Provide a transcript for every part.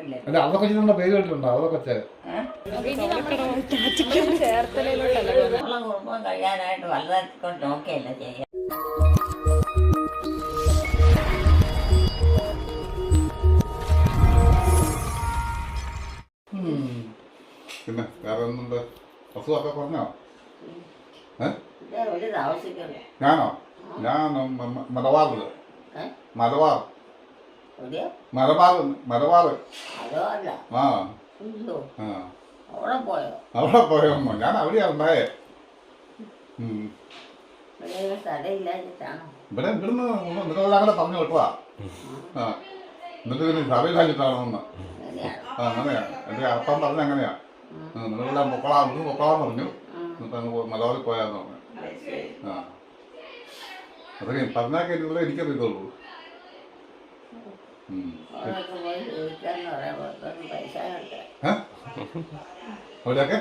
അല്ല അതൊക്കെ ചിന്നുള്ള പേര് കേട്ടിട്ടുണ്ടോ അതൊക്കെ കുടുംബം കഴിയാനായിട്ട് വലുതായിക്കൊണ്ട് നോക്കിയല്ല ചെയ്യാം. പിന്നെ വേറെ ഒന്നുണ്ട് അസുഖമൊക്കെ പറഞ്ഞോ? ഒരു താമസിക്കുന്നു. ഞാനോ? ഞാൻ മലബാറില് മലബാർ മലബാർ അതോ അല്ല ആ അവിടെ പോയോ? അവിടെ പോയോ? ഞാൻ അവിടെയാ ഉണ്ടായേ. സ്ഥലമില്ലാഞ്ഞിട്ടാണോ? ഇവിടെ ഇവിടുന്ന് നിങ്ങളങ്ങനെ പറഞ്ഞു വിട്ടതാ. ആ എന്നിട്ട് പിന്നെ സ്ഥലമില്ലാഞ്ഞിട്ടാണോന്ന്. ആ അങ്ങനെയാ എൻ്റെ അപ്പം പറഞ്ഞ അങ്ങനെയാ. നിങ്ങളെല്ലാം ഇവിടുന്ന് പൊക്കളാന്ന് പറഞ്ഞു. എന്നിട്ട് അങ്ങ് മലബാറിൽ പോയാന്ന് പറഞ്ഞു. ആ അതൊക്കെ പറഞ്ഞാൽ കേട്ടിട്ടുള്ള എനിക്കറിയത്തുള്ളൂ. അവിടെയൊക്കെ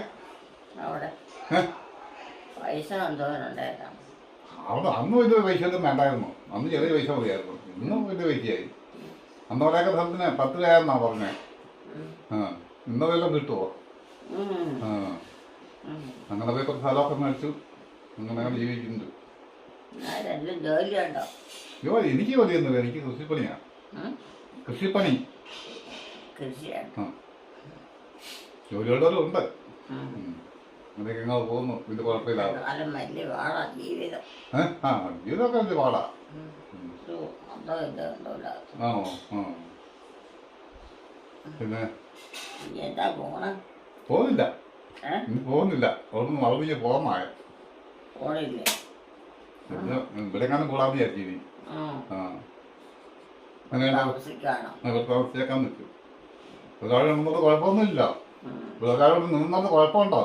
പൈസ എന്തോന്നുണ്ടായിരുന്നു? അവിടെ അന്ന് വലിയ പൈസ ഒന്നും വേണ്ടായിരുന്നു. അന്ന് ചെറിയ പൈസ മതിയായിരുന്നു. ഇന്നും വലിയ പൈസയായി. അന്ന് അവിടെയൊക്കെ സ്ഥലത്തിന് 10 രൂപയെന്നാ പറഞ്ഞേ. ആ ഇന്ന് വല്ലതും കിട്ടുമോ? ആ അങ്ങനെ പോയി കുറച്ച് സ്ഥലമൊക്കെ മേടിച്ചു അങ്ങനെ ജീവിക്കുന്നുണ്ട്. ജോലി എനിക്ക് ജോലിയൊന്നുമില്ല. എനിക്ക് കൃഷിപ്പണിയാ. കൃഷിപ്പണി ജോലിയോടും ഉണ്ട്. അങ്ങനെയൊക്കെ ഞങ്ങൾ പോകുന്നു. ഇത് കുഴപ്പമില്ലാതെ. ആ ജീവിതമൊക്കെ വലിയ പാടാ. ആണോ? ആ പിന്നെ പോകുന്നില്ല. ഇനി പോകുന്നില്ല. അവിടുന്ന് വളർന്നു പോകുന്നതായ ഇവിടെ എങ്ങാനും കൂടാതെ വിചാരിച്ചു. ആ അങ്ങനെ താമസിച്ചേക്കാൻ നിൽക്കും. ഒരാൾ നിന്നത് കുഴപ്പമൊന്നുമില്ല. ഒരാളോട് നിന്നത് കുഴപ്പമുണ്ടോ?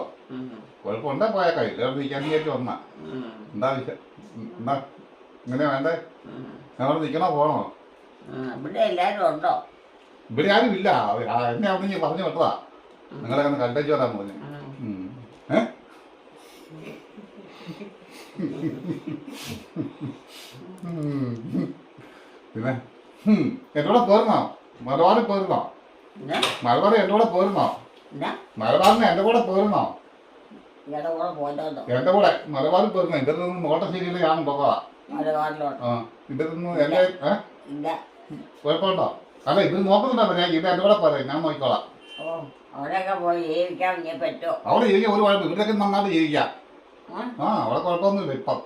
കുഴപ്പമുണ്ടേ പോയേക്കാം. ഇല്ലാതെ നിൽക്കാൻ വിചാരിച്ചു വന്നാ എന്താ എന്താ ഇങ്ങനെ വേണ്ടേ? ഞങ്ങൾ നിൽക്കണോ പോണോ? ഇവിടെ എല്ലാരും ഉണ്ടോ? ഇവിടെ ആരും ഇല്ല. എന്നെ അവിടെ പറഞ്ഞു വിട്ടതാ. നിങ്ങളെ കണ്ടേച്ചു വരാൻ പറഞ്ഞു. പിന്നെ എന്നോടെ പോരുന്നോ? മലബാറിൽ പോരുന്നോ? മലബാർ എൻ്റെ കൂടെ പോരുന്നോ? മലബാറിന് എൻ്റെ കൂടെ പോരുന്നോ? എൻ്റെ കൂടെ മലബാറിൽ പോരുന്നോ? ഇതിൽ നിന്ന് നോട്ടശ്ശേരിയിൽ ഞാൻ പോകാം. ആ ഇതിൽ നിന്ന് എൻ്റെ കുഴപ്പമുണ്ടോ? അല്ല ഇത് നോക്കുന്നുണ്ടോ? ഞാൻ ഇത് എൻ്റെ കൂടെ പോരെ. ഞാൻ നോക്കിക്കോളാം. അവിടെയൊക്കെ പോയി ജീവിക്കാൻ പറ്റുമോ? അവിടെ ജീവിക്കാം. ഒരു കുഴപ്പം ഇവിടെയൊക്കെ നന്നായിട്ട് ജീവിക്കാം. ആ അവിടെ കുഴപ്പമൊന്നുമില്ല. ഇപ്പം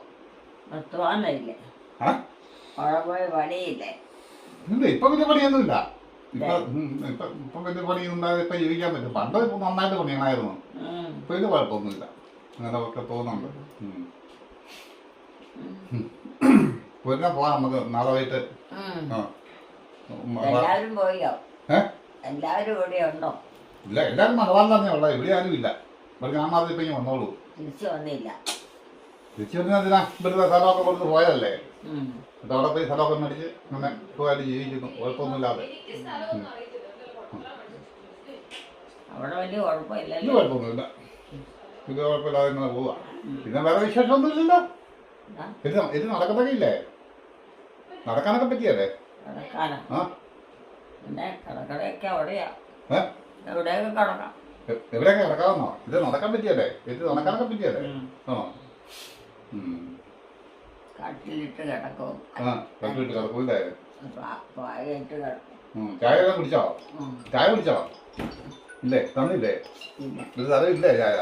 അവിടെ പോയി പണിയില്ലേ? ഇല്ല ഇപ്പൊ വലിയ പണിയൊന്നുമില്ല. ഇപ്പൊ വലിയ പണിയൊന്നും ഇപ്പൊ ജീവിക്കാൻ പറ്റും. പണ്ട് നന്നായിട്ട് പണിയണായിരുന്നു. ഇപ്പൊ ഇത് കുഴപ്പമൊന്നുമില്ല. അങ്ങനെ ഒക്കെ തോന്നുന്നുണ്ട്. പിന്നെ പോവാം നമുക്ക് നാളെ വൈകിട്ട്. എല്ലാവരും പോയോ? എല്ലാവരും ഇവിടെ ഉണ്ടോ? ഇല്ല എല്ലാവരും മലബാറിൽ തന്നെ ഉള്ള. ഇവിടെ ആരും ഇല്ല. ഇവിടെ ഞാൻ മാത്രം ഇപ്പൊ ഇങ്ങനെ വന്നോളൂ. തിരിച്ചു വന്നില്ല. തിരിച്ചു വന്നതിനാ ഇവിടുത്തെ സ്ഥലമൊക്കെ കൊടുത്ത് പോയതല്ലേ. എന്നിട്ട് അവിടെ പോയി സ്ഥലമൊക്കെ മേടിച്ച് അങ്ങനെ സുഖമായിട്ട് ജീവിക്കുന്നു. കുഴപ്പമൊന്നുമില്ലാതെ. അവിടെ വലിയ കുഴപ്പമില്ല. ഇത് കുഴപ്പമൊന്നുമില്ല. ഇത് കുഴപ്പമില്ലാതെ ഇങ്ങനെ പോവാ. പിന്നെ വേറെ വിശേഷമൊന്നുമില്ലല്ലോ. ഇത് നടക്കത്തൊക്കെ ഇല്ലേ? നടക്കാനൊക്കെ പറ്റിയല്ലേ? ആ കടക്കടയൊക്കെ അവിടെയാ. എവിടെയൊക്കെ കിടക്കാം. എവിടെയൊക്കെ കിടക്കാമെന്നോ? ഇത് നടക്കാൻ പറ്റിയല്ലേ? ഇത് നടക്കാനൊക്കെ പറ്റിയല്ലേ? ആ കട്ടിലിട്ട് കിടക്കും. ആ കട്ടിലിട്ട് കിടക്കൂല്ലേ? പായിട്ട് കിടക്കും. ചായ എല്ലാം കുടിച്ചോ? ചായ കുടിച്ചോ? ഇല്ലേ? തന്നില്ലേ? ഇത് അറിയില്ലേ ചായ?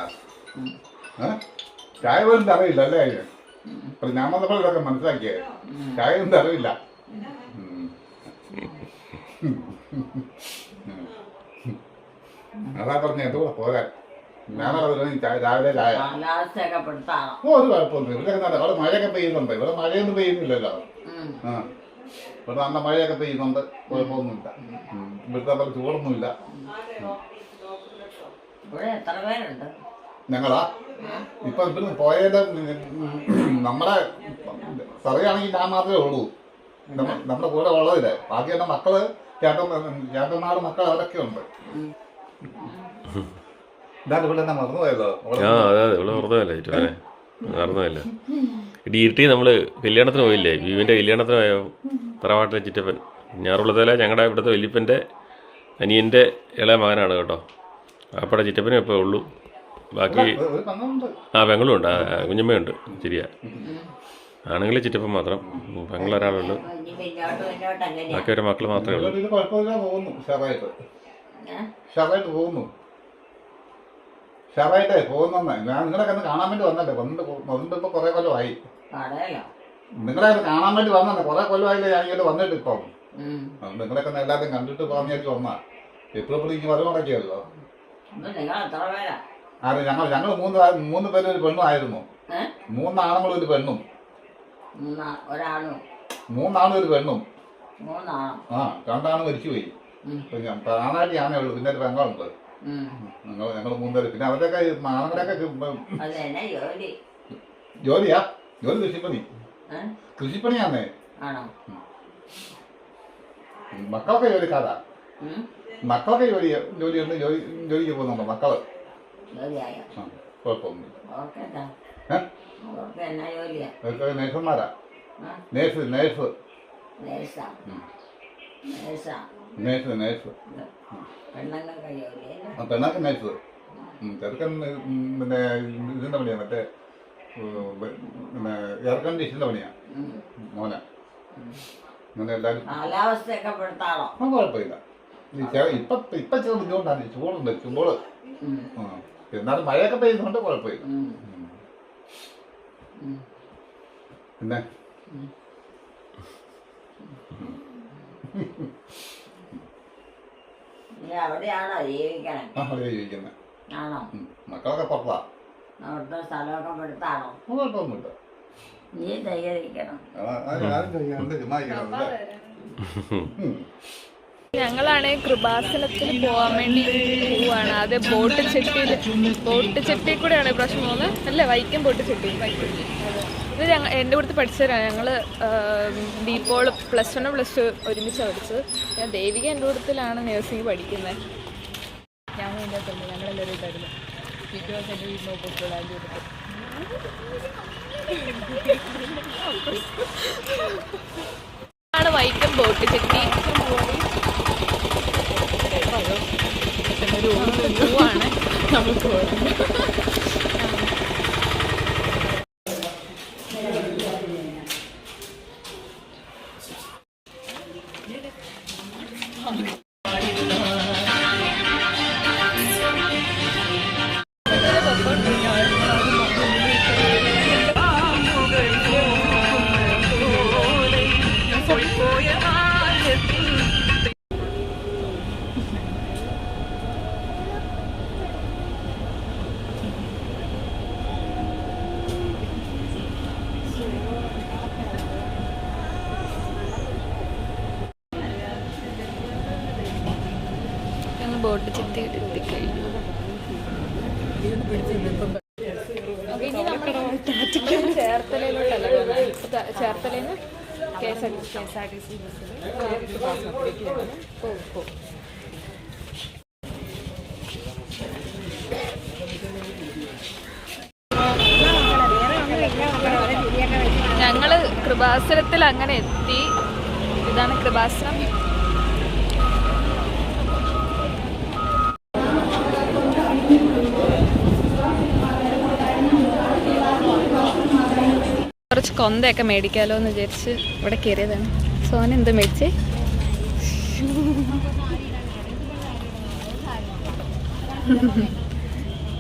ചായ പോലും അറിയില്ല അല്ലേ? അപ്പൊ ഞാൻ വന്നപ്പോൾ ഇതൊക്കെ മനസ്സിലാക്കിയേ. ചായ ഒന്നും അറിയില്ല. അതാ പറഞ്ഞ എന്റെ കൂടെ പോരാൻ. ഞാനത് രാവിലെ ചായ. ഓ ഒരു കുഴപ്പമൊന്നും ഇവിടെ അവിടെ മഴയൊക്കെ പെയ്യുന്നുണ്ട്. ഇവിടെ മഴയൊന്നും പെയ്യുന്നില്ലല്ലോ. ആ ഇവിടെ നല്ല മഴയൊക്കെ പെയ്യുന്നുണ്ട്. കുഴപ്പമൊന്നുമില്ല. ഇവിടുത്തെ പോലെ ചൂടൊന്നുമില്ല. ഞങ്ങളാ ഇപ്പൊ ഇവിടുന്ന് പോയത് നമ്മുടെ പറയുകയാണെങ്കിൽ ഞാൻ മാത്രമേ ഉള്ളൂ. നമ്മുടെ കൂടെ ഉള്ളതില്ലേ. ബാക്കി എന്റെ മക്കള് ചേട്ടന്മാട് മക്കൾ അവരൊക്കെ ഉണ്ട്. മറന്നുപോയല്ല. ഡീർട്ടി നമ്മള് കല്യാണത്തിന് പോയില്ലേ? ബീവിന്റെ കല്യാണത്തിന് പോയോ? തറവാട്ടിലെ ചിറ്റപ്പൻ ഞാറുള്ളതല്ല ഞങ്ങളുടെ ഇവിടുത്തെ വല്യപ്പൻ്റെ അനിയൻ്റെ ഇളയ മകനാണ് കേട്ടോ. അപ്പടെ ചിറ്റപ്പനും ഇപ്പോൾ ഉള്ളൂ. ബാക്കി ഒരു പെങ്ങളുണ്ട്. പെങ്ങളും ഉണ്ട്, കുഞ്ഞമ്മയുണ്ട്. ശരിയാ. ആണെങ്കിൽ ചിറ്റപ്പൻ മാത്രം, പെങ്ങളൊരാളുള്ളൂ. ബാക്കി ഒരു മക്കൾ മാത്രമേ ഉള്ളൂ. ഇത് കുഴപ്പമില്ല പോകുന്നു. ഷറായിട്ട് പോകുന്നു. ഷറായിട്ടേ പോകുന്ന ഞാൻ നിങ്ങളൊക്കെ ഒന്ന് കാണാൻ വേണ്ടി വന്നല്ലേ. വന്നിട്ട് ഇപ്പൊ കുറെ കൊല്ലമായി. നിങ്ങളെ കാണാൻ വേണ്ടി വന്നെ കുറെ കൊല്ലമായില്ലേ ഞാൻ ഇങ്ങോട്ട് വന്നിട്ട് ഇപ്പം. നിങ്ങളൊക്കെ എല്ലാവരും കണ്ടിട്ട് പറഞ്ഞിട്ട് വന്നാ എപ്പോഴും ഈ വരവ് നടക്കിയല്ലോ. അതെ ഞങ്ങൾ മൂന്ന് പേരും ഒരു പെണ്ണും ആയിരുന്നു. 3 ആണുങ്ങളും ഒരു പെണ്ണും. 3 ആണും ഒരു പെണ്ണും. 2 ആണും മരിച്ചുപോയി. ആണായിട്ട് ഞാനേ ഉള്ളൂ. പിന്നെ ഒരു പെങ്ങളുണ്ട്. ഞങ്ങൾ 3 പേര്. പിന്നെ അവരുടെയൊക്കെ ആണുങ്ങളെയൊക്കെ ജോലിയാ. ജോലി കൃഷിപ്പണി. കൃഷിപ്പണിയാന്നേ. മക്കളൊക്കെ ജോലിക്കാരാ. മക്കളൊക്കെ ജോലിയുണ്ട്. ജോലിക്ക് പോകുന്നുണ്ടോ മക്കള്? കുഴപ്പമൊന്നുമില്ല. നേഴ്സുമാരാ. നേഴ്സ്. പെണ്ണൊക്കെ നേഴ്സ്. ചെറുക്കൻ പിന്നെ ഇതിന്റെ പണിയാ, മറ്റേ പിന്നെ എയർ കണ്ടീഷന്റെ പണിയാ മോനെ. അങ്ങനെ എല്ലാരും കുഴപ്പമില്ല. ഇപ്പൊ ചെറു ബുദ്ധിമുട്ടാണ്. ചൂടുണ്ട്, ചൂട്. എന്നാലും മഴയൊക്കെ പെയ്യുന്നുണ്ട്, കുഴപ്പമില്ല. പിന്നെ അവിടെയാണോ ജീവിക്കണേ? അവിടെ ജീവിക്കുന്നത്. ആണോ? മക്കളൊക്കെ പുറത്താ. അവിടുത്തെ സ്ഥലമൊക്കെ പെടുത്താണോ? കുഴപ്പമൊന്നുമില്ല. നീ തയ്യാറിക്കണം. ഞങ്ങളാണ് കൃപാസനത്തിൽ പോകാൻ വേണ്ടി പോവാണ്. അത് ബോട്ട് ചെട്ടിയിൽ കൂടെയാണ് ഇപ്രാവശ്യം പോകുന്നത് അല്ലേ? വൈക്കം ബോട്ട് ചെട്ടി. ഇത് എൻ്റെ കൂടെ പഠിച്ചവരാണ്. ഞങ്ങൾ ഡീപ്പോൾ +1 +2 ഒരുമിച്ചാണ് പഠിച്ചത്. ഞാൻ ദേവിക എൻ്റെ കൂട്ടത്തിലാണ് നേഴ്സിംഗ് പഠിക്കുന്നത്. ഞാൻ എൻ്റെ അടുത്തുണ്ട്. ഞങ്ങളെല്ലാവരും ഇട്ടായിരുന്നു. പിറ്റേ ദിവസം എൻ്റെ വീടിന് ഒപ്പിട്ടുള്ള എൻ്റെ കൂട്ടത്തിൽ ആണ് വൈക്കം ബോട്ട് ചെട്ടി. പോവാണ് നമുക്ക് ബോട്ട് ചെത്തി എത്തിക്കഴിഞ്ഞു. ഇനി നമ്മൾ ചേർത്തലയിലോട്ടല്ല പോകുന്നത്. ചേർത്തലയിൽ നിന്ന് KSRTC പോകും. ഞങ്ങൾ കൃപാസനത്തിൽ അങ്ങനെ എത്തി. ഇതാണ് കൃപാസനം. കുറച്ച് കൊന്തയൊക്കെ മേടിക്കാലോ എന്ന് വിചാരിച്ച് ഇവിടെ കയറിയതാണ്. സോന എന്ത് മേടിച്ചേ?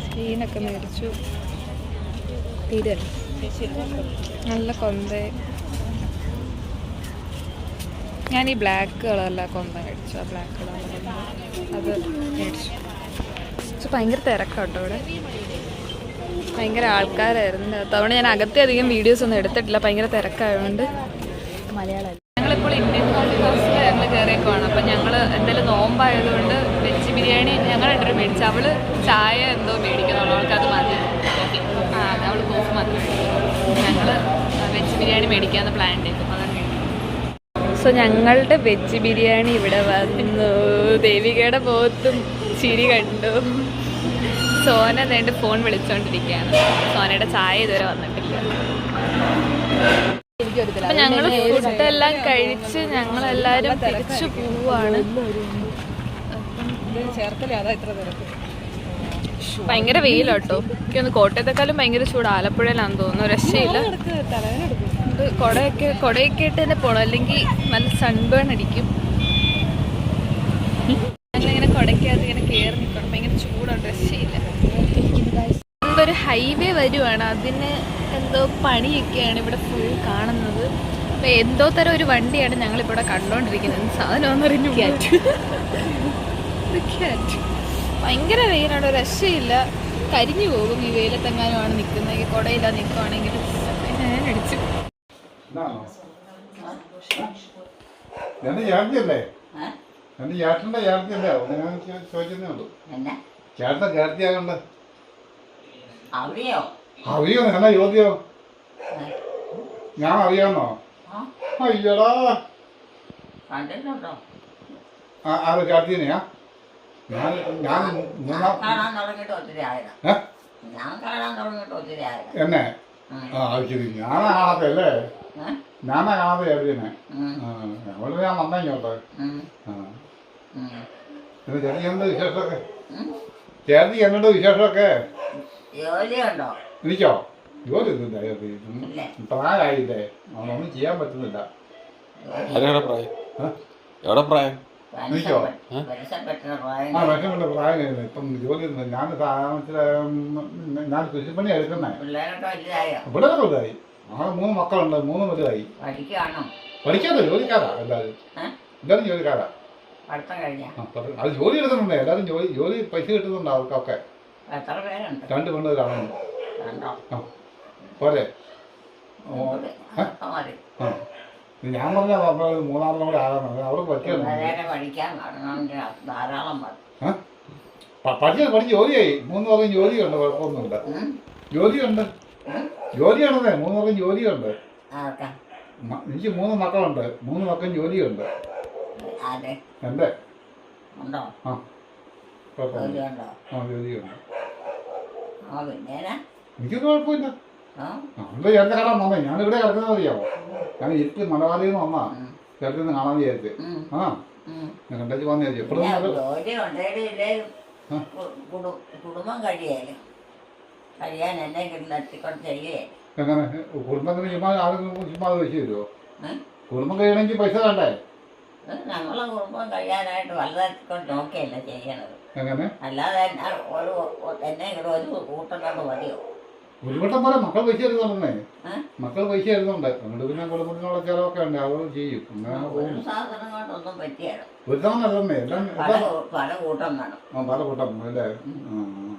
സ്ക്രീനൊക്കെ മേടിച്ചു. തീരല്ല നല്ല കൊന്ത. ഞാൻ ഈ ബ്ലാക്ക് കളറല്ല കൊന്ത മേടിച്ചു. ആ ബ്ലാക്ക് കളർ അത് മേടിച്ചു. ഭയങ്കര തിരക്കാട്ടോ ഇവിടെ. ഭയങ്കര ആൾക്കാരായിരുന്നു. അതുകൊണ്ട് ഞാൻ അകത്തെ അധികം വീഡിയോസ് ഒന്നും എടുത്തിട്ടില്ല, ഭയങ്കര തിരക്കായതുകൊണ്ട്. മലയാളം ഞങ്ങളിപ്പോൾ ഇന്ത്യൻ കോഫി ഹൗസിൽ ഞങ്ങൾ കയറിയേക്കുവാണ്. അപ്പം ഞങ്ങൾ എന്തായാലും നോമ്പായതുകൊണ്ട് വെജ് ബിരിയാണി ഞങ്ങൾ രണ്ടുപേരും മേടിച്ചു. അവള് ചായ എന്തോ മേടിക്കുന്നുള്ളൂ, അവൾക്കത് മതി. അവൾ കോഫി മാത്രം മേടിക്കും. ഞങ്ങൾ വെജ് ബിരിയാണി മേടിക്കാമെന്ന് പ്ലാൻ ചെയ്തു. അതാണ് മേടിക്കും. സോ ഞങ്ങളുടെ വെജ് ബിരിയാണി ഇവിടെ വന്നു. ദേവികയുടെ മുഖത്തും ചിരി കണ്ടു. സോന നേരിട്ട് ഫോൺ വിളിച്ചോണ്ടിരിക്കുകയാണ്. സോനയുടെ ചായ ഇതുവരെ വന്നിട്ടില്ല. അപ്പം ഞങ്ങൾ ഫുഡെല്ലാം കഴിച്ച് ഞങ്ങളെല്ലാവരും തിരിച്ചു പോവാണ്. ഇത് ചേർത്തല അതാ ഇത്ര തിരക്ക്. ഭയങ്കര വെയിലാട്ടോ. എനിക്കൊന്ന് കോട്ടയത്തെക്കാളും ഭയങ്കര ചൂട് ആലപ്പുഴയിലാണെന്ന് തോന്നുന്നു. രക്ഷയില്ല. ഇത് കൊടയൊക്കെ ഇട്ട് തന്നെ പോകണം, അല്ലെങ്കിൽ നല്ല സൺബേൺ അടിക്കും. ഇങ്ങനെ കൊടയ്ക്കകത്ത് ഇങ്ങനെ കയറി നിൽക്കണം, ഭയങ്കര ചൂടാണ്, രക്ഷയില്ല. എന്തൊരു ഹൈവേ വരുവാണ്, അതിന് എന്തോ പണിയൊക്കെയാണ് ഇവിടെ ഫുൾ കാണുന്നത്. അപ്പൊ എന്തോ തരം ഒരു വണ്ടിയാണ് ഞങ്ങളിവിടെ കണ്ടോണ്ടിരിക്കുന്നത്. സാധനം അറിഞ്ഞു ഭയങ്കര വെയിലാണ്, രക്ഷയില്ല. കരിഞ്ഞു പോകും ഈ വെയിലത്തെങ്ങാനുമാണ് നിൽക്കുന്നത്. കുടയില്ല നിൽക്കുവാണെങ്കിൽ ഞാൻ അടിച്ചു. എന്റെ ചേർത്തിയല്ലേ, എന്റെ ചേട്ടന്റെ ചേർത്തിയല്ലേ, ഞാൻ ചോദിച്ചതേ ഉള്ളൂ. ചേട്ടന്റെ ചേർത്തിയാകണ്ട അറിയോ? അറിയോ? എന്നാ ചോദ്യോ? ഞാൻ അറിയാമോ? അയ്യടാ, കണ്ടിട്ടുണ്ടോ? അത് ചേർത്തിനെയാ? ഞാൻ കാണാൻ തുടങ്ങിയിട്ട് ഒത്തിരി ആയിരം. ഞാൻ കാണാൻ തുടങ്ങിയിട്ട് ഒത്തിരി ആയിരം. എന്നെ അത് ശരി, ഞാനാ കാണാത്തല്ലേ? ഞാനാ കാണാത്ത ചേർത്തിനെ. ഞങ്ങള് ഞാൻ വന്നേ ഇങ്ങോട്ട്. ചേർത്തി എന്ത് വിശേഷമൊക്കെ? ചേർത്തി എന്നോട് വിശേഷമൊക്കെ? ജോലിയുണ്ടോ? എനിക്കോ? ജോലി ഒന്നുമില്ല ചേർത്തി, പ്രായമായില്ലേ, അവനൊന്നും ചെയ്യാൻ പറ്റുന്നില്ല. എവിടെ പ്രായം? എനിക്കോ? പ്രായം. ആ വിഷമുണ്ട്, പ്രായം കഴിഞ്ഞു. ഇപ്പം ജോലി ഞാൻ ഞാൻ കൃഷിപ്പണി എടുക്കുന്നേ. പിള്ളേരൊക്കെ വലുതായോ? ഇവിടെ വലുതായി. ആ 3 മക്കളുണ്ട്, 3 വലുതായി. പഠിക്കുകയാണോ? പഠിക്കാതെ ജോലിക്കാരാ എല്ലാവരും. എല്ലാവരും ജോലിക്കാരാ. പഠിത്തം കഴിഞ്ഞ? അത് ജോലി എടുക്കുന്നുണ്ട് എല്ലാവരും. ജോലി പൈസ കിട്ടുന്നുണ്ട് അവർക്കൊക്കെ. എത്ര പേരുണ്ട്? 2 പെണ്ണ് കാണുന്നു. രണ്ടോ? ആ പോരെ? മതി. ആ ഞാൻ പറഞ്ഞ 3 കൂടെ ആകാൻ അവർക്ക് പറ്റില്ല. പിള്ളേരെ പഠിക്കാൻ കാണണമെങ്കിൽ ധാരാളം മതി. പഠിച്ച് ജോലിയായി. 3 പേർക്കും ജോലിയുണ്ട്, കുഴപ്പമൊന്നുമില്ല. ജോലിയുണ്ട്, ജോലിയാണെന്നേ. 3 പേർക്കും ജോലിയുണ്ട്. എനിക്ക് 3 മക്കളുണ്ട്, 3 മക്കളും ജോലിയുണ്ട്. എന്റെ ഉണ്ടോ? ആ കുഴപ്പമില്ല. ജോലിയുണ്ടോ? ആ ജോലിയുണ്ട്. പിന്നെ എനിക്കൊന്നും കുഴപ്പമില്ല. അവിടെ ചേർത്ത് കാണാൻ വന്നേ. ഞാനിവിടെ കിടക്കുന്നത് അറിയാമോ? ഞാൻ ഇരുട്ട് മലബാറിൽ നിന്ന് വന്നാ ചേർത്ത് കാണാൻ വിചാരിച്ച്. ആ ഞാൻ കണ്ടേച്ച് വന്നു വിചാരിച്ചു. എപ്പോഴും ജോലി ഉണ്ടെങ്കിലും കുടുംബം കഴിയാൻ എന്തെങ്കിലും തട്ടിക്കൊണ്ട് ചെയ്യേ. എങ്ങനെ കുടുംബത്തിന് ചുമ്മാ ആരെങ്കിലും ചുമ്മാ വെച്ച് തരുമോ? കുടുംബം കഴിയണമെങ്കിൽ പൈസ വേണ്ടേ? നമ്മളെ കുടുംബം കഴിയാനായിട്ട് വലുതായിക്കൊണ്ട് നോക്കിയല്ല ചെയ്യണത്. എങ്ങനെ? അല്ലാതെ എന്തെങ്കിലും ഒരു കൂട്ടം കൊണ്ട് മതിയോ? ഒരു വട്ടം പോലെ മക്കൾ പൈസ എഴുതുന്നുണ്ടേ. മക്കൾ പൈസ എഴുതുന്നുണ്ട്. അതുകൊണ്ട് പിന്നെ കുടുംബത്തിനുള്ള ചിലവൊക്കെ ഉണ്ട്, അവർ ചെയ്യും. ഒരു സാധനം കൊണ്ടൊന്നും പറ്റിയാണ്. ഒരു തവണ അല്ലേ എല്ലാം പല കൂട്ടം വേണം. ആ പല കൂട്ടം അല്ലേ?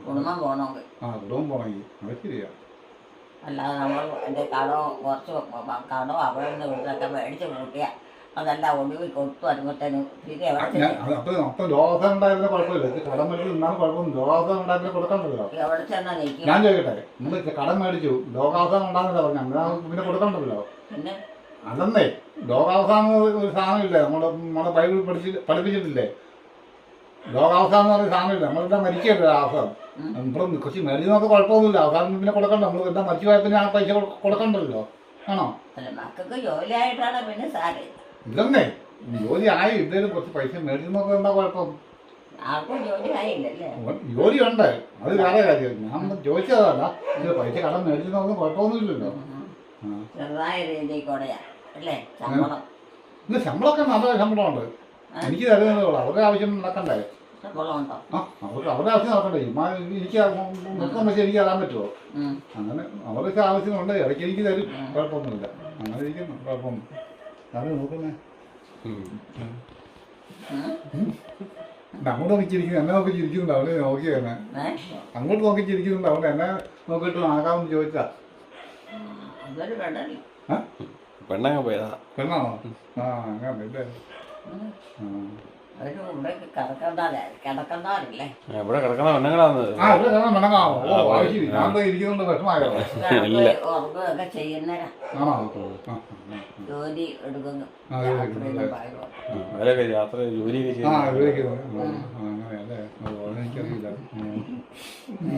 കുടുംബം പോകണമെങ്കിൽ. ആ കുടുംബം പോണെങ്കിൽ അത് ശരിയാ. അല്ലാതെ നമ്മൾ എൻ്റെ കടോ അവിടെ നിന്ന് ഇവിടുന്നൊക്കെ മേടിച്ച് കൂട്ടിയാൽ അതെല്ലാം ഒടുവിൽ കൊടുത്തു വരുമ്പോഴത്തേനും പിന്നെ അപ്പം രോഗാവസ്ഥ ഉണ്ടായിരുന്ന കുഴപ്പമില്ല. കടം മേടിച്ച് നിന്നാലും കുഴപ്പമൊന്നും. രോഗാവസ്ഥ ഉണ്ടായിരുന്ന കൊടുക്കണ്ടല്ലോ. എവിടെ ചെന്നാൽ നിൽക്കും. ഞാൻ ചോദിക്കട്ടെ, നമ്മൾ കടം മേടിച്ചു രോഗാവസ്ഥ ഉണ്ടാകുന്നില്ല പറഞ്ഞു, അങ്ങനെ പിന്നെ കൊടുക്കണ്ടല്ലോ. പിന്നെ അതെന്നേ രോഗാവസ്ഥ ഒരു സാധനമില്ലേ? നമ്മളെ ബൈബിൾ പഠിപ്പിച്ചിട്ടില്ലേ? രോഗാവസ്ഥ എന്ന് പറയുന്ന സാധനമില്ല. നമ്മളെല്ലാം മരിക്കരുത്. അവസാനം ഇപ്പം കുറച്ച് മേടിച്ചൊക്കെ കുഴപ്പമൊന്നുമില്ല. അവസാനം പിന്നെ കൊടുക്കണ്ട. നമ്മൾ എല്ലാം മരിച്ചു പോയാൽ പിന്നെ ആ പൈസ കൊടുക്കണ്ടല്ലോ. ആണോ? അല്ല, മക്കൾക്ക് ജോലി ആയിട്ടാണ് പിന്നെ സാരമില്ല. ഇതന്നെ ജോലി ആയി ഇതേലും കുറച്ച് പൈസ മേടിച്ചെന്നൊക്കെ എന്താ കുഴപ്പം? ആർക്കും ജോലി ആയില്ലല്ലേ? ജോലിയുണ്ട്, അത് വേറെ കാര്യം. ഞാൻ ചോദിച്ചതല്ല, ഇത് പൈസ കടം മേടിച്ചെന്നൊന്നും കുഴപ്പമൊന്നുമില്ലല്ലോ. ചെറുതായ രീതിയിൽ കൂടെയാ അല്ലേ ശമ്പളം? ഇന്ന് ശമ്പളമൊക്കെ നല്ല ശമ്പളമുണ്ട്. എനിക്ക് തരുന്നതേ ഉള്ളൂ. അവരുടെ ആവശ്യം നടക്കണ്ടേ? ശമ്പളം ഉണ്ടോ? ആ അവരുടെ ആവശ്യം നടക്കണ്ടേ? എനിക്ക് നിർത്താൻ പറ്റി എനിക്ക് തരാൻ പറ്റുമോ? അങ്ങനെ അവരുടെ ആവശ്യമുണ്ട്. ഇടയ്ക്ക് എനിക്ക് തരും, കുഴപ്പമൊന്നുമില്ല. അങ്ങനെ ഇരിക്കുന്നു, കുഴപ്പമൊന്നും. അത് നോക്കുന്നേ അങ്ങോട്ട് നോക്കി ചിരിക്കുന്നു, എന്നെ നോക്കി ചിരിക്കുന്നുണ്ട്. അവിടെ നോക്കിയാണ് അങ്ങോട്ട് നോക്കി ചിരിക്കുന്നുണ്ട്. അവിടെ എന്നെ നോക്കിയിട്ട് ആകാമെന്ന് ചോദിച്ചാ പെണ്ണങ്ങ പോയതാ. പെണ്ണാണോ? ആ അങ്ങനെ ഇല്ലേ? കിടക്കുന്നവരില്ലേ? ഇവിടെ കിടക്കുന്ന പെണ്ണുങ്ങളാണ്. ആ ഇവിടെ കാണാൻ പെണ്ണങ്ങാവോ? ഓ ശരി. ഞാൻ ഇരിക്കുന്നുണ്ട്, വിഷമായോ? ഉറങ്ങുകയൊക്കെ ചെയ്യുന്നവരാ. ആണോ? ജോലി എടുക്കുന്നു. അതിലൊക്കെ യാത്ര ജോലിയൊക്കെ ആ ചെയ്യുന്നു. ഉപയോഗിക്കുന്നു. അങ്ങനെയല്ലേ? എനിക്കറിയില്ല.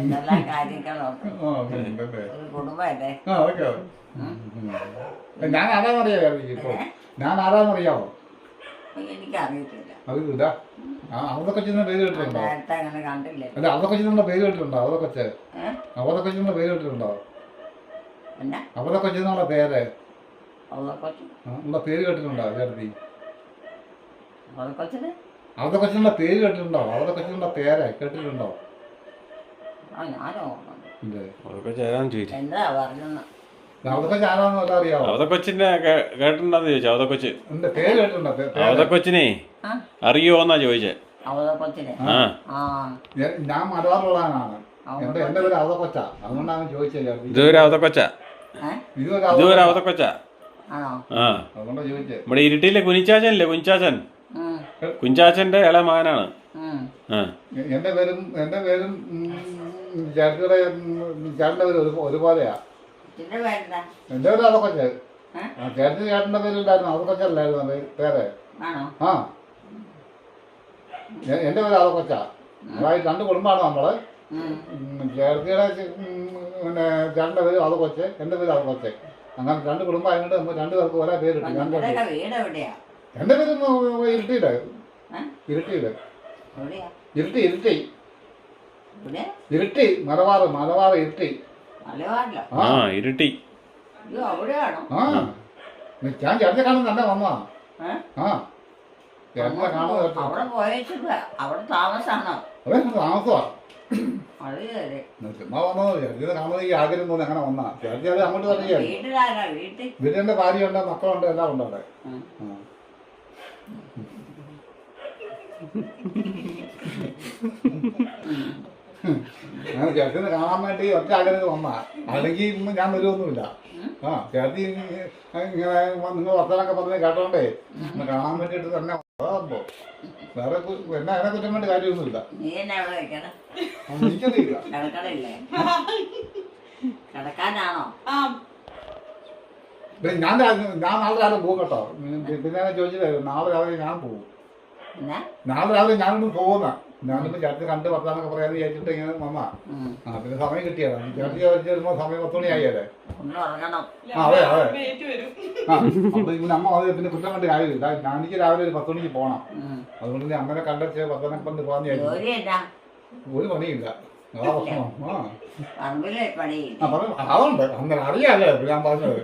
എന്തെല്ലാം കാര്യങ്ങളുണ്ട്. ഒരു കുടുംബമല്ലേ? ആ അതൊക്കെ ഞാൻ ആരാന്നറിയാമോ? ഇപ്പോൾ ഞാൻ ആരാന്നറിയാമോ? എനിക്കറിയത്തില്ല. അറിയില്ല. അവതക്കൊച്ചിന്റെ പേര് കേട്ടിട്ടുണ്ടോ? നേരത്തെ അങ്ങനെ കണ്ടില്ലേ? അല്ല അവതക്കൊച്ചിന്റെ പേര് കേട്ടിട്ടുണ്ടോ? അവതക്കൊച്ച് ഏ? അവതക്കൊച്ചിന്റെ പേര് കേട്ടിട്ടുണ്ടോ? എന്നാ അവതക്കൊച്ചെന്നുള്ള പേര് അവതക്കൊച്ചു? ഉള്ള പേര് കേട്ടിട്ടുണ്ടോ ചേട്ടത്തി? അവതക്കൊച്ചിന്? അവതക്കൊച്ചിനുള്ള പേര് കേട്ടിട്ടുണ്ടോ? അവതക്കൊച്ചിനുള്ള പേര് കേട്ടിട്ടുണ്ടോ? ആ ഞാനോ ഓർമ്മ. ഇല്ലേ? അതൊക്കെ ചേരാൻ ചോദിച്ചു. എന്താ പറഞ്ഞെന്ന്? അവതക്കൊച്ച് ആരാന്ന് വല്ല അറിയാവോ? അവതക്കൊച്ചിന്റെ കേട്ടിട്ടുണ്ടെന്ന് ചോദിച്ചു. അവതക്കൊച്ച് എന്റെ പേര് കേട്ടിട്ടുണ്ടോ? അവതക്കൊച്ചിനെ ആ അറിയോന്നാ ചോദിച്ചേ. അവതക്കൊച്ചിന്? ആ. ആ ഞാൻ മലബാറുള്ളവനാണ്. എന്റെ പേര് അവതക്കൊച്ചാ. അതുകൊണ്ടാണ് ചോദിച്ചത് ചേട്ടത്തി. ഇതൊരു അവതക്കൊച്ചാ. ഏ? ഇതൊരു അവതക്കൊച്ചാ. ആണോ? ആ അതുകൊണ്ടാ ചോദിച്ചത്. നമ്മുടെ ഇരുട്ടിയിലെ കുഞ്ഞിച്ചാച്ചനില്ലേ, കുഞ്ഞിച്ചാച്ചൻ, ഉം. കുഞ്ഞാച്ചന്റെ ഇളയ മകനാണ്. ഉം. ആ എന്റെ പേരും ചേട്ടത്തിയുടെ ചേട്ടന്റെ പേര് ഒരുപോലെയാ. ഇതിന്റെ പേരെന്താ? എന്റെ പേര് അവതക്കൊച്ച്. ഏ? ചേട്ടന് ചേട്ടന്റെ പേരുണ്ടായിരുന്നു, അവതക്കൊച്ചല്ലായിരുന്നു പേര്. ആണോ? ആ എന്റെ പേര് അവതക്കൊച്ചാ. അതായത് 2 കുടുംബമാണ് നമ്മള്. ചേട്ടത്തിയുടെ പിന്നെ ചേട്ടന്റെ പേര് അവതക്കൊച്ച്, എന്റെ പേര് അവതക്കൊച്ച്. അങ്ങനെ 2 കുടുംബം ആയതുകൊണ്ട് നമ്മൾ 2 പേർക്ക് ഒരേ പേരിട്ടു. നിങ്ങളുടെയൊക്കെ വീട് എവിടെയാ? എന്റെ പേര് ഇരുട്ടിയില്. ഏ? ഇരുട്ടിയില്. എവിടെയാ? ഇരുട്ടി ഇരുട്ടി എവിടെയാ? ഇരുട്ടി മലബാർ ഇരുട്ടി. മലബാറിലോ? ആ ഇരുട്ടി. അയ്യോ അവിടെയാണോ? ആ ഞാൻ ചേട്ടനെ കാണുന്ന തന്നെ വന്നതാ. ഏ? ആ ചേട്ടനെ കാണുന്നത് അവിടെ പോയേച്ചിട്ട് അവിടെ താമസാണോ? അതെ താമസമാ. അത് ശരി. ചുമ്മാ വന്നത്. ചേട്ടനെ കാണുന്നത് ഈ ആഗ്രഹം തോന്നി അങ്ങനെ വന്നാ. ചേട്ടത്തി അത് അങ്ങോട്ട് പറയുക. വീട്ടിലാരാ? വീട്ടിൽ? വീട്ടിന്റെ ഭാര്യയുണ്ട്, മക്കളുണ്ട്, എല്ലാം ഉണ്ട് അവിടെ. ഉം. ആ. അങ്ങനെ ചേട്ടനെ കാണാൻ വേണ്ടി ഒറ്റ ആഗ്രഹം വന്നാ. അല്ലെങ്കിൽ ഞാൻ വരുമൊന്നുമില്ല. ആ ചേട്ടത്തി ഇങ്ങനെ നിങ്ങൾ വർത്തനൊക്കെ പറഞ്ഞ് കേട്ടോണ്ടേ ഒന്ന് കാണാൻ വേണ്ടിയിട്ട് തന്നെ അതാകുമ്പോ വേറെ എന്നെ അതിനെ കുറ്റം വേണ്ടി കാര്യമൊന്നുമില്ല. നീ എന്നെ എവിടെ വെക്കണേ? എനിക്കറിയില്ല. കിടക്കണില്ലേ? കിടക്കാനാണോ? ഞാൻ നാളെ രാവിലെ പോകും കേട്ടോ. പിന്നെ ചോദിച്ചില്ലായിരുന്നു. നാളെ രാവിലെ ഞാൻ പോകും. എന്നാ? നാളെ രാവിലെ ഞാനൊന്ന് പോകുന്ന. ഞാനിപ്പോ ചേട്ടത്തി കണ്ട് വർത്താനൊക്കെ പറയാന്ന് വിചാരിച്ചിട്ട് ഇങ്ങനെ വന്നാ. ഉം. ആ പിന്നെ സമയം കിട്ടിയതാണ്. ചേട്ടത്തി ചോദിച്ചിരുമ്പോ സമയം 10 മണിയായല്ലേ. ഒന്ന് ഉറങ്ങണം. ആ അതെ അതെ. ആ അപ്പൊ ഇങ്ങനെ അമ്മ അത് പിന്നെ കുറ്റം കണ്ട് കാര്യമില്ല. എനിക്ക് രാവിലെ ഒരു 10 മണിക്ക് പോകണം. ഉം. അതുകൊണ്ട് ഞാൻ അമ്മനെ കണ്ടച്ച് വർത്തനൊക്കെ പറഞ്ഞ് പോകാന്ന് വിചാരിച്ചു. ജോലി എന്നാ? ഒരു പണിയില്ല. അതാ പ്രശ്നം. ആ പറമ്പില് പണിയില്ല. ആ പറഞ്ഞു അതുണ്ട്. അങ്ങനെ അറിയാല്ലേ ഞാൻ പറഞ്ഞത്.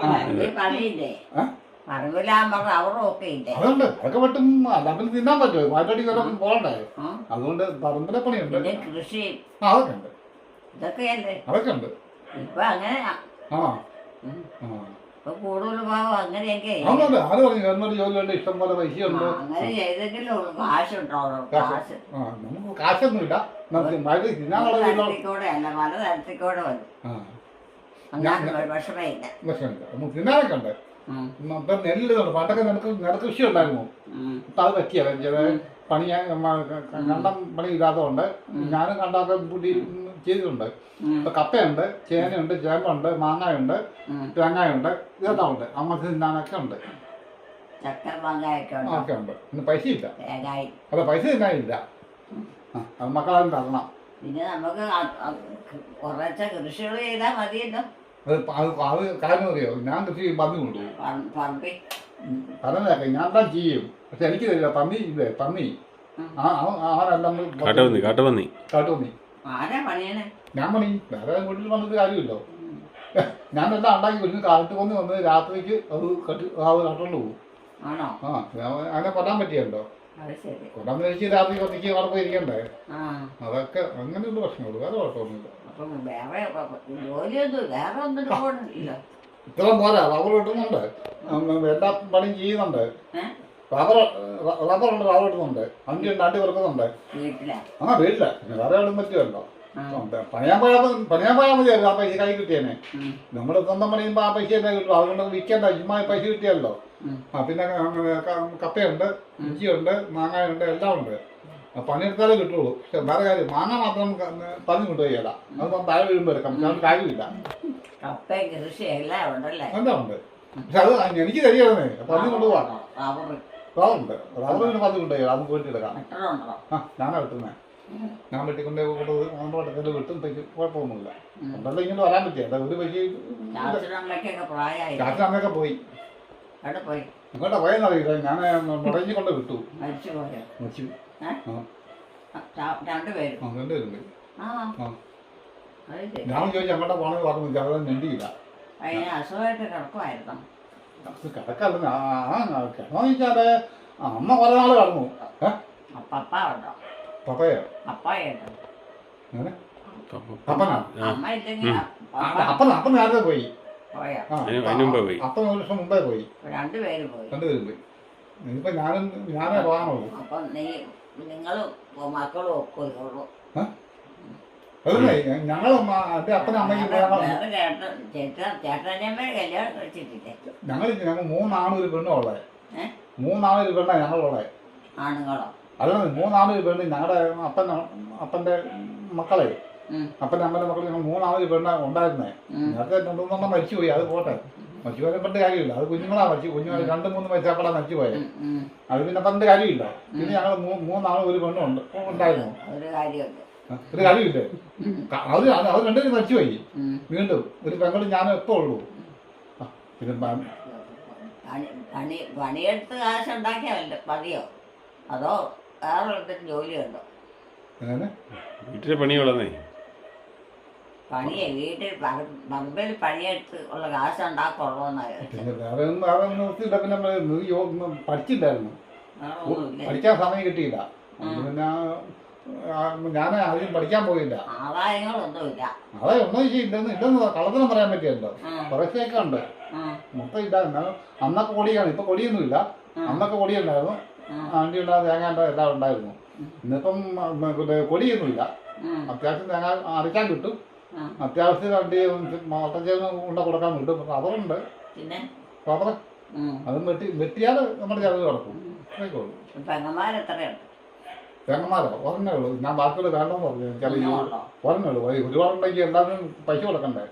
പറമ്പിൽ പണിയില്ലേ? പറമ്പിലാകുമ്പോ അവറൊക്കെ ഇല്ലേ? അതുണ്ട്. അതൊക്കെ വെട്ടും. അല്ല പിന്നെ തിന്നാൻ പറ്റുമോ? മാറ്റടി വരെ പോകണ്ടേ. ആ? അതുകൊണ്ട് പറമ്പിലെ പണിയുണ്ട്. പിന്നെ കൃഷി ആ അതൊക്കെ ഉണ്ട്. ഇതൊക്കെയല്ലേ? അതൊക്കെ ഉണ്ട്. ഇപ്പൊ അങ്ങനെയാ. ആ ഉം. ആ ഇപ്പൊ കൂടുതൽ ഭാഗം അങ്ങനെയൊക്കെ അതുകൊണ്ട് ആര് പറഞ്ഞു ഗവൺമെന്റ് ജോലിയുണ്ട്, ഇഷ്ടം പോലെ പൈസയുണ്ട്. അങ്ങനെ ചെയ്തെങ്കിലും കാശുണ്ടോ? കാശ് ആ നമുക്ക് കാശൊന്നുമില്ല. നമുക്ക് മഴ തിന്നാനുള്ള തരത്തിക്കൂടെ അല്ല പല തരത്തിക്കൂടെ വരും. ആ അങ്ങനെ വിഷമയില്ല. വിഷമില്ല. നമുക്ക് തിന്നാനൊക്കെ ഉണ്ട്. ഉം. ഇപ്പം നെല്ലിടുന്നുണ്ട്. പണ്ടൊക്കെ നെൽകൃഷി ഉണ്ടായിരുന്നു. ഉം. ഇപ്പം അത് പറ്റിയ പണി കണ്ടം പണി ഇല്ലാത്തതുകൊണ്ട് ഞാനും കണ്ടൊക്കെ കൂട്ടി ചെയ്തിട്ടുണ്ട്. ഉം. ഇപ്പൊ കപ്പയുണ്ട്, ചേനയുണ്ട്, ചേമ്പുണ്ട്, മാങ്ങയുണ്ട്, ഉം. തേങ്ങയുണ്ട്, ഇതെല്ലാം ഉണ്ട്. അമ്മക്ക് തിന്നാനൊക്കെ ഉണ്ട്. ചക്കര മാങ്ങയൊക്കെ ഉണ്ടോ? ഒക്കെ ഉണ്ട്. പിന്നെ പൈസ ഇല്ല. തേങ്ങായി. അതെ പൈസ തിന്നാനില്ല. അത് മക്കളാരും തരണം. പിന്നെ നമുക്ക് കുറച്ച് കൃഷികൾ ചെയ്താൽ മതിയല്ലോ. അത് കാര്യം അറിയോ? ഞാൻ കൃഷി പന്നി കൊണ്ടുപോകും. പറമ്പിൽ പറഞ്ഞേക്കെ ഞാൻ എല്ലാം ചെയ്യും. പക്ഷെ എനിക്ക് തരില്ല. പന്നി ഇല്ലേ പന്നി. ആരെല്ലാം കാട്ടുപന്നി. കാട്ടുപന്നി. ആരാ പണിയണേ? ഞാൻ പണി വേറെ വീട്ടിൽ വന്നിട്ട് കാര്യമില്ലോ. ഞാനെല്ലാം ഉണ്ടാക്കി വരുന്നു. കാലത്ത് വന്ന് വന്ന് രാത്രിക്ക് അത് കട്ടുകൊണ്ട് പോകും. ആണോ? ആ അതിനെ കൊല്ലാൻ പറ്റിയല്ലോ. അത് ശരി. കൊല്ലാൻ കഴിച്ച് രാത്രി കൊത്തിക്ക് അവിടെ പോയി ഇരിക്കണ്ടേ. ആ അതൊക്കെ അങ്ങനെയുള്ള പ്രശ്നമുള്ളൂ. വേറെ കുഴപ്പമൊന്നുമില്ല. അപ്പം വേറെ ജോലിയൊന്നും വേറെ ഒന്നും പോകണില്ല. ഇത്രയും പോരാ. റബ്ബർ വെട്ടുന്നുണ്ട്. എല്ലാ പണിയും ചെയ്യുന്നുണ്ട്. റബ്ബറുണ്ട്, റബ്ബർ വെട്ടുന്നുണ്ട്. അഞ്ചുണ്ട്, അണ്ടി വെറുക്കുന്നുണ്ട്. വീട്ടിലാ? ആ വീട്ടില. പിന്നെ വേറെ എവിടെയും പറ്റുമല്ലോ. പണിയാൻ പോയാൽ മതിയല്ലോ. ആ പൈസ കൈ കിട്ടിയേനെ. നമ്മൾ സ്വന്തം പണിയുമ്പോൾ ആ പൈസ തന്നെ കിട്ടും. അതുകൊണ്ട് വിൽക്കേണ്ട. ചുമ്മാ പൈസ കിട്ടിയല്ലോ. ആ പിന്നെ കപ്പയുണ്ട്, ഇഞ്ചിയുണ്ട്, മാങ്ങയുണ്ട്, എല്ലാം ഉണ്ട്. പണിയെടുത്താലേ കിട്ടുള്ളൂ. പക്ഷെ വേറെ കാര്യം മാങ്ങ മാത്രം പന്നി കൊണ്ടുപോയില്ല. അത് താഴെ വീഴുമ്പോൾ എടുക്കാം. പക്ഷെ കാര്യമില്ല. കപ്പ കൃഷി എല്ലാം ഉണ്ടല്ലേ? എല്ലാം ഉണ്ട്. പക്ഷെ അത് എനിക്ക് തരികയാണേ. പന്നി കൊണ്ടുപോകാം. റബ്ബറുണ്ട്. റബ്ബറിന് പന്നി കൊണ്ടുപോയി. അത് പോയിട്ട് എടുക്കാം. ആ ഞാനാ വെട്ടുന്നത്. ഞാൻ വെട്ടിക്കൊണ്ട് നമ്മുടെ വട്ടത്തിൽ വെട്ടും പൈസ കുഴപ്പമൊന്നുമില്ല. ഉണ്ടല്ലോ ഇങ്ങനെ വരാൻ പറ്റിയ ഒരു പൈസ. ചാച്ചനമ്മയൊക്കെ പോയി. അങ്ങോട്ടാ പോയെന്നറിയില്ല. ഞാൻ മുടങ്ങി കൊണ്ട് വിട്ടു. മരിച്ചു പോയോ? മരിച്ചു. രണ്ടുപേരും? രണ്ടുപേരും പോയി. ആ അത് ശരി. ഞാൻ ചോദിച്ചു അങ്ങോട്ടാ പോണെന്ന് പറഞ്ഞു. അത് ഞണ്ടിയില്ല. അതിന് അസുഖമായിട്ട് കിടക്കുമായിരുന്നു. കിടക്കല്ല. കിടന്നു വെച്ചാല് അമ്മ കുറെ നാള് കടന്നു. പപ്പ ഉണ്ടോ? പപ്പയോ? പപ്പായുണ്ടോ? അങ്ങനെ അപ്പനാ? അമ്മ ഇല്ലെങ്കിൽ അപ്പൻ നേരത്തെ പോയി. പോയോ? അതിന് മുമ്പേ പോയി. അപ്പൻ 1 വർഷം മുമ്പേ പോയി. രണ്ടുപേരും പോയി. രണ്ടുപേരും പോയി. ഇനിയിപ്പോ ഞാനേ പോകാനുള്ളൂ. അപ്പൊ നിങ്ങളും മക്കളും ഒക്കെ ഉള്ളൂ. അതല്ലേ ഞങ്ങളും എന്റെ അപ്പനും അമ്മയ്ക്കും വേറെ ചേട്ടനമ്മ കല്യാണം കഴിച്ചിട്ടില്ലേ? ഞങ്ങൾ 3 ആണും 1 പെണ്ണും ഉള്ളത്. 3 ആണും 1 പെണ്ണാ ഞങ്ങളുള്ളത്. ആണുങ്ങളോ? അല്ല 3 ആണും 1 പെണ്ണ്. ഞങ്ങളുടെ അപ്പന്റെ മക്കളെ, അപ്പന്റെ അമ്മന്റെ മക്കൾ ഞങ്ങൾ 3 ആണും 1 പെണ്ണ ഉണ്ടായിരുന്നേ. നേരത്തെ 2-3 മരിച്ചു പോയി. അത് പോട്ടെ, മരിച്ചു പോയാലും പണ്ട് കാര്യമില്ല. അത് കുഞ്ഞുങ്ങളാ മരിച്ചു. കുഞ്ഞുങ്ങൾ 2-3 വയസ്സാപ്പടാ മരിച്ചു പോയത്. അത് പിന്നെ പണ്ട് കാര്യമില്ല. പിന്നെ ഞങ്ങൾ 3 ആണും 1 പെണ്ണും ഉണ്ടായിരുന്നു. ഒരു കാര്യമുണ്ട്. ഒരു കാര്യമില്ലേ? അത് രണ്ടുപേരും മരിച്ചു പോയി. വീണ്ടും ഒരു പെങ്ങളും ഞാനും എപ്പോ ഉള്ളൂ. പിന്നെ പണിയെടുത്ത് കാശുണ്ടാക്കിയാൽ മതിയോ? അതോ വേറെ എന്തെങ്കിലും ജോലിയുണ്ടോ? വീട്ടിലെ പണിയുള്ളതേ. പണിയെ വീട്ടിൽ പറമ്പിൽ പണിയെടുത്ത് ഉള്ള കാശുണ്ടാക്കുള്ളൂന്നാണ്. പിന്നെ വേറെ നിർത്തിയില്ല. പിന്നെ പഠിച്ചില്ലായിരുന്നു. പഠിക്കാൻ സമയം കിട്ടിയില്ല. പിന്നെ ഞാൻ ആദ്യം പഠിക്കാൻ പോയില്ല. ആദായങ്ങളൊന്നുമില്ല. അതെ ഒന്നും ഇല്ലെന്ന് കള്ളത്തിനും പറയാൻ പറ്റിയല്ലോ. കുറച്ചൊക്കെ ഉണ്ട്. മൊത്തം ഇല്ല. അന്നൊക്കെ കൊടിയാണ്. ഇപ്പൊ കൊടിയൊന്നുമില്ല. അന്നൊക്കെ കൊടിയുണ്ടായിരുന്നു. വണ്ടി ഉണ്ടാകും, തേങ്ങ എല്ലാം ഉണ്ടായിരുന്നു. ഇന്നിപ്പം കൊടിയൊന്നുമില്ല. അത്യാവശ്യം തേങ്ങ അരയ്ക്കാൻ കിട്ടും. അത്യാവശ്യം വണ്ടി ഓട്ടച്ചേർന്ന് കൊണ്ട കൊടുക്കാൻ കിട്ടും. റബ്ബറുണ്ട്. പിന്നെ റബ്ബർ അതും വെട്ടിയാൽ നമ്മുടെ ചെലവ് കിടക്കും. അത്രയൊക്കെ ഉള്ളൂ. പെങ്ങന്മാരെത്രയുണ്ട്? തേങ്ങന്മാരോ? ഒരെണ്ണേ ഉള്ളൂ. ഞാൻ ബാക്കിയുള്ള വേണ്ടെന്ന് പറഞ്ഞു. ചെറിയ ഒരെണ്ണേ ഉള്ളൂ. ഒരുപാടുണ്ടെങ്കിൽ എല്ലാവരും പൈസ കൊടുക്കണ്ടേ?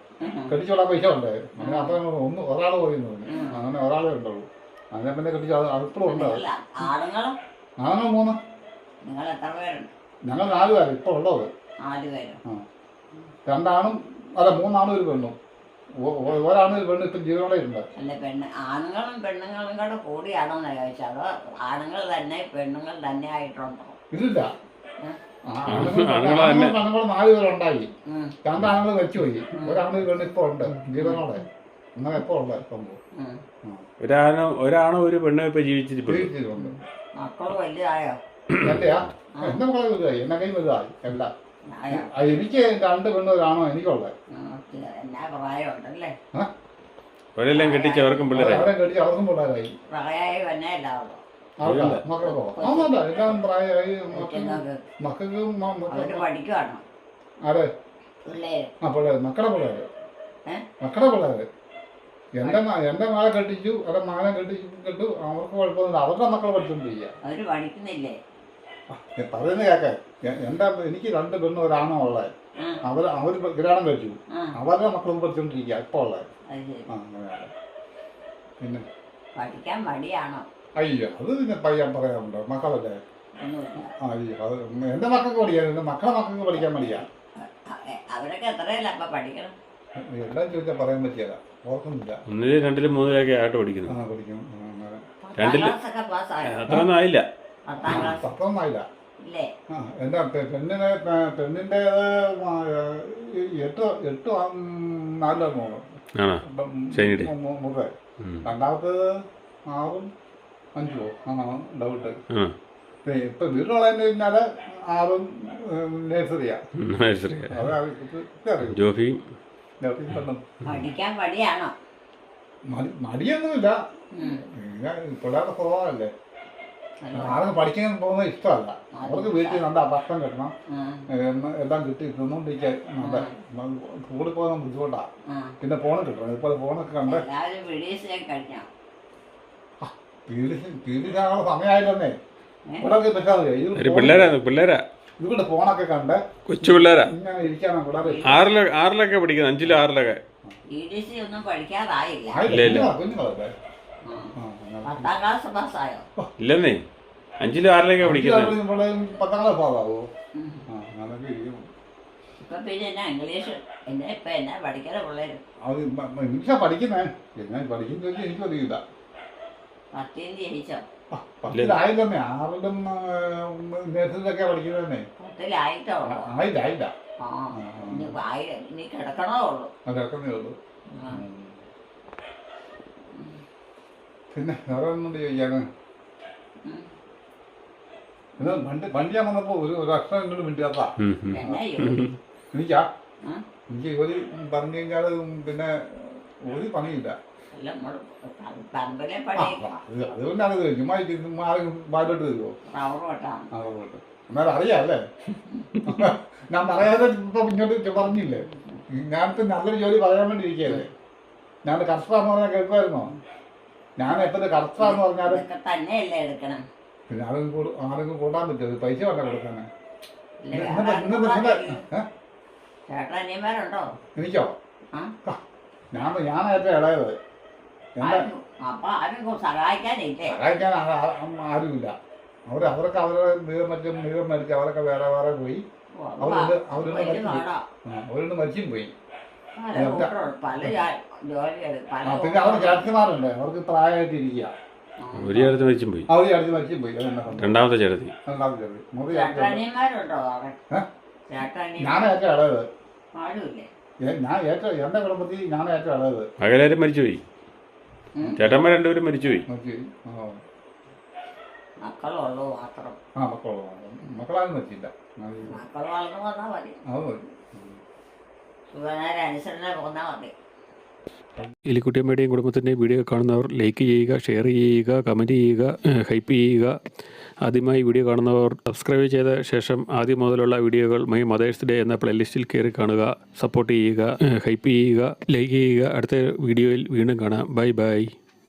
കെട്ടിച്ചോളാൻ പൈസ ഉണ്ടേ. അങ്ങനെ അപ്പം ഒരാൾ പോയിന്ന് പറഞ്ഞു. അങ്ങനെ ഒരാളേ ഉണ്ടുള്ളൂ. അങ്ങനെ പിന്നെ കെട്ടിച്ചു. അതിപ്പോഴും ഉണ്ട്. ആണുങ്ങളും 3. നിങ്ങൾ എത്ര പേരുണ്ട്? ഞങ്ങൾ 4 പേര് ഇപ്പൊ ഉള്ളത്. 4 പേരും. 2 ആണും അല്ല 3 ആണും 1 പെണ്ണും. 1 ആണും 1 പെണ്ണും ഇപ്പം ജീവനോടെ ഉണ്ട്. അല്ല ആണുങ്ങളും പെണ്ണുങ്ങളും കൂടെ കൂടിയാണോന്ന് ചോദിച്ചാൽ അതോ ആണുങ്ങൾ തന്നെ പെണ്ണുങ്ങൾ തന്നെ ആയിട്ടുണ്ടോ? ഇല്ല. പെണ്ണുങ്ങൾ 4 പേരുണ്ടായി. 2 ആണുങ്ങൾ വെച്ചുപോയി. 1 ആണും 1 പെണ്ണും ഇപ്പൊ ഉണ്ട് ജീവനോടെ. അങ്ങനെ എപ്പോ ഉണ്ട് സംഭവം. ഒരാണോ 1 പെണ്ണോ ഇപ്പൊ ജീവിച്ചിട്ടുണ്ട്. മക്കള് വലുതായോ? എന്റെയാ? എന്റെ മക്കളെ വലുതായി. എന്നെ കൈ വലുതായി എല്ലാം. എനിക്ക് 2 പെണ്ണും 1 ആണോ എനിക്കുള്ളത്. എന്നാ പ്രായമുണ്ടല്ലേ? അവരെല്ലാം കെട്ടിച്ച് അവർക്കും പിള്ളേരായി. അവരെ കെട്ടിച്ച് അവർക്കും പിള്ളേരായി. പ്രായമായി വന്നേ എല്ലാവരും മക്കൾക്കോ? ആന്നല്ല, എല്ലാം പ്രായമായി. മക്കൾക്ക് പഠിക്കുവാണോ? അതെ. പിള്ളേര്? പിള്ളേര് മക്കളുടെ പിള്ളേര്. എന്റെ മകളെ കെട്ടിച്ചു. അവരുടെ മകനെ കെട്ടു. അവർക്ക് കുഴപ്പമൊന്നുമില്ല. അവരുടെ മക്കളെ പഠിച്ചോണ്ടിരിക്കുക. അവര് പഠിക്കുന്നില്ലേ? പറയുന്നത് കേക്കെ. എനിക്ക് 2 പെണ്ണും 1 ആണോ ഉള്ളത്. അവര് ഗ്രാണം കഴിച്ചു. അവരുടെ മക്കളും പഠിച്ചോണ്ടിരിക്കുക ഇപ്പൊ ഉള്ളത്. പിന്നെ പഠിക്കാൻ മടിയാണോ? അയ്യോ അത് പിന്നെ പയ്യാൻ പറയാറുണ്ടോ? മക്കളല്ലേ. അയ്യോ അത് എന്റെ മക്കൾക്ക് പഠിക്കാൻ, എന്റെ മക്കൾക്ക് പഠിക്കാൻ മടിയാ. അവരൊക്കെ എത്രയല്ല അപ്പൊ പഠിക്കണം? എല്ലാം ചോദിച്ചാൽ പറയാൻ പറ്റിയല്ല. ഓർക്കുന്നില്ല. 1, 2, 3 ആയിട്ട് പഠിക്കുന്നു. പഠിക്കും. 2 അത്രയൊന്നും ആയില്ല. 10 ആയില്ല. എന്താ പെണ്ണിന്റെ 8 4 മുഖ. രണ്ടാമത്തേത് 6 5 ആണോ ഡൗട്ട്. ഇപ്പൊ വീട്ടിലുള്ളതിന്റെ പിന്നാലെ 6 നഴ്സറിയാ. പഠിക്കാൻ മടിയാണോ? മടിയൊന്നുമില്ല. പിള്ളേരുടെ സ്വഭാവമല്ലേ. ആരും പഠിക്കാൻ പോകുന്നത് ഇഷ്ടമല്ല. അവർക്ക് വീട്ടിൽ നല്ല ഭക്ഷണം കിട്ടണം, എല്ലാം കിട്ടി തിന്നോണ്ടിരിക്കാൻ. സ്കൂളിൽ പോകുന്ന ബുദ്ധിമുട്ടാ. പിന്നെ ഫോണ് കിട്ടണം. ഇപ്പൊ ഫോണൊക്കെ കണ്ട് പീഡിക്കാനുള്ള സമയമായില്ലെന്നേ. ഇവിടെ പിള്ളേരാ ഇവിടെ ഫോണൊക്കെ കണ്ട് കൊച്ചു പിള്ളേരാ ഇങ്ങനെ ഇരിക്കാനാ പിള്ളേർ. 6-ലൊക്കെ പഠിക്കുന്നത്. 5-ലും 6-ലൊക്കെ ഒന്നും പഠിക്കാറായില്ല. കുഞ്ഞുങ്ങളല്ലേ. 10ാം ക്ലാസ് പാസ്സായോ? ഇല്ലെന്നേ. 5-ലും 6-ലൊക്കെ പഠിക്കുന്നത്. 10ാം ക്ലാസ് പാസ്സാവോ? അങ്ങനൊക്കെ ഇരിക്കും. ഇപ്പൊ പിന്നെ എന്നാ ഇംഗ്ലീഷ് എന്നാ പഠിക്കുന്ന പിള്ളേര്? അത് ഇംഗ്ലീഷാ പഠിക്കുന്നേ. എന്നാ പഠിക്കുന്ന ചോദിച്ചാൽ എനിക്കും അറിയില്ല. 10 ജനിച്ചോ? 10-ലായില്ലെന്നേ, 6-ലും നേഴ്സിലൊക്കെ പഠിക്കുന്നതന്നെ. 10-ലായിട്ടോ? ആയില്ല. ആ ഇനി കിടക്കണോ ഉള്ളൂ. കിടക്കുന്നേ ഉള്ളൂ. ആ. പിന്നെ വേറെ ഒന്നും ചോദിക്കാണ്. ഉം. ഇത് വണ്ടി ഞാൻ വന്നപ്പോ ഒരു അക്ഷരം എന്നോട് മിണ്ടാത്ത എന്നാ ജോലി? എനിക്കാ ആ? എനിക്ക് ജോലി പറഞ്ഞു കഴിഞ്ഞാൽ പിന്നെ ഒരു പണിയില്ല. അല്ല പറമ്പിലെ പണി അതുകൊണ്ടാണ് ഇത് ചുമ്മാ ബാലോട്ട് തരുമോ? റബ്ബർ വെട്ടാണ്. എന്നാലും അറിയാം അല്ലേ? ഞാൻ പറയാതെ ഇപ്പൊ ഇങ്ങോട്ട് പറഞ്ഞില്ലേ? ഞാനിപ്പോ നല്ലൊരു ജോലി പറയാൻ വേണ്ടി ഇരിക്കുകയല്ലേ. ഞാൻ കർഷകന്ന് പറഞ്ഞാൽ കേൾക്കുമായിരുന്നോ? ഞാൻ എപ്പോഴും കർഷകന്ന് പറഞ്ഞാൽ ഇതൊക്കെ തന്നെയല്ലേ എടുക്കണം. പിന്നെ ആരെങ്കിലും കൂട്ടാൻ പറ്റുമോ? പൈസ വേണ്ട കൊടുക്കാന്. ചേട്ടനിയന്മാരുണ്ടോ? എനിക്കോ? ആ? ഞാൻ ഏറ്റവും ഇളയത്. അപ്പൊ ആരും സഹായിക്കാനില്ലേ? സഹായിക്കാൻ ആരുമില്ല. അവർക്ക് അവരുടെ മീകം മരിച്ചു. അവരൊക്കെ വേറെ വേറെ പോയി. അവരൊന്ന് മരിച്ചും പോയി. പല ജോലികൾ പിന്നെ അവർ ചേട്ടന്മാരുണ്ട്. അവർക്ക് പ്രായമായിട്ടിരിക്കുക. ഒരു ചേട്ടത്തി മരിച്ചും പോയി. അവർ ചേട്ടത്തി മരിച്ചും പോയി. രണ്ടാമത്തെ ചേട്ടത്തി. ചേട്ടനിയന്മാരുണ്ടോ? ചേട്ടനിയന്മാർ ഞാൻ ഏറ്റവും ഇളയത്. ആരുമില്ലേ? ഞാൻ ഏറ്റവും എന്റെ കുടുംബത്തിൽ ഞാൻ ഏറ്റവും ഇളയത്. പകലാരും മരിച്ചുപോയി. ചേട്ടന്മാർ രണ്ടുപേരും മരിച്ചുപോയി. മക്കളുള്ളൂ മാത്രം. മക്കളാരും മരിച്ചില്ല. മക്കൾ വളർന്നു വന്നാൽ മതി. അത് മതി. സുഖനേരെ അനുസരണ പോന്നാൽ മതി. എലിക്കുട്ടിയമ്മയുടെയും കുടുംബത്തിൻ്റെയും വീഡിയോ കാണുന്നവർ ലൈക്ക് ചെയ്യുക, ഷെയർ ചെയ്യുക, കമൻറ്റ് ചെയ്യുക, ഹൈപ്പ് ചെയ്യുക. ആദ്യമായി വീഡിയോ കാണുന്നവർ സബ്സ്ക്രൈബ് ചെയ്ത ശേഷം ആദ്യം മുതലുള്ള വീഡിയോകൾ മൈ മദേഴ്സ് ഡേ എന്ന പ്ലേലിസ്റ്റിൽ കയറി കാണുക. സപ്പോർട്ട് ചെയ്യുക, ഹൈപ്പ് ചെയ്യുക, ലൈക്ക് ചെയ്യുക. അടുത്ത വീഡിയോയിൽ വീണ്ടും കാണാം. Bye bye.